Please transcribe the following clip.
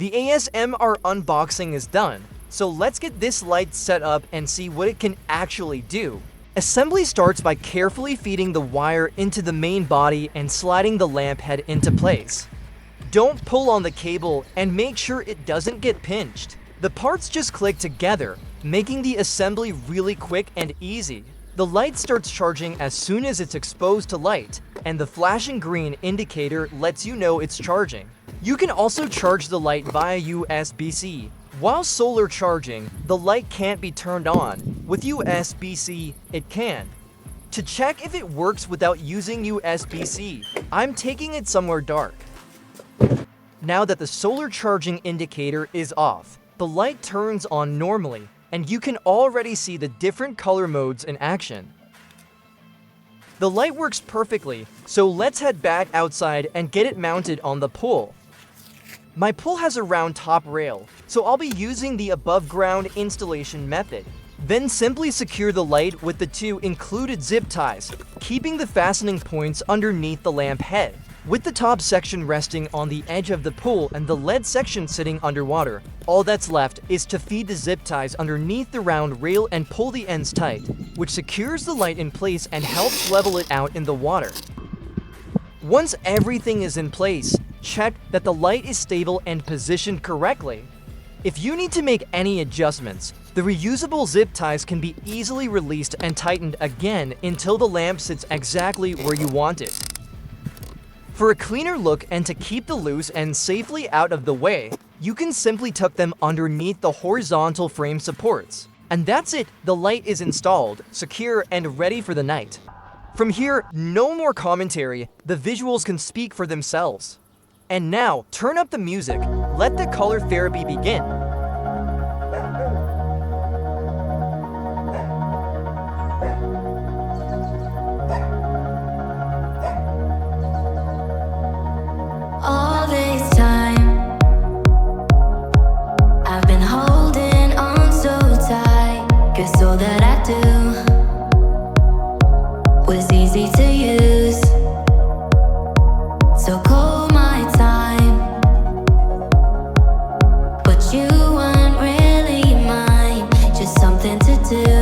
The ASMR unboxing is done, so let's get this light set up and see what it can actually do. Assembly starts by carefully feeding the wire into the main body and sliding the lamp head into place. Don't pull on the cable and make sure it doesn't get pinched. The parts just click together, making the assembly really quick and easy. The light starts charging as soon as it's exposed to light, and the flashing green indicator lets you know it's charging. You can also charge the light via USB-C. While solar charging, the light can't be turned on. With USB-C, it can. To check if it works without using USB-C, I'm taking it somewhere dark. Now that the solar charging indicator is off, the light turns on normally, and you can already see the different color modes in action. The light works perfectly, so let's head back outside and get it mounted on the pole. My pole has a round top rail, so I'll be using the above-ground installation method. Then simply secure the light with the two included zip ties, keeping the fastening points underneath the lamp head. With the top section resting on the edge of the pole and the lead section sitting underwater, all that's left is to feed the zip ties underneath the round rail and pull the ends tight, which secures the light in place and helps level it out in the water. Once everything is in place, check that the light is stable and positioned correctly. If you need to make any adjustments, the reusable zip ties can be easily released and tightened again until the lamp sits exactly where you want it. For a cleaner look and to keep the loose ends safely out of the way, you can simply tuck them underneath the horizontal frame supports. And that's it, the light is installed, secure, and ready for the night. From here, no more commentary, the visuals can speak for themselves. And now, turn up the music, let the color therapy begin. All this time, I've been holding on so tight, 'cause all that I do was easy to use. So call my time, but you weren't really mine, just something to do.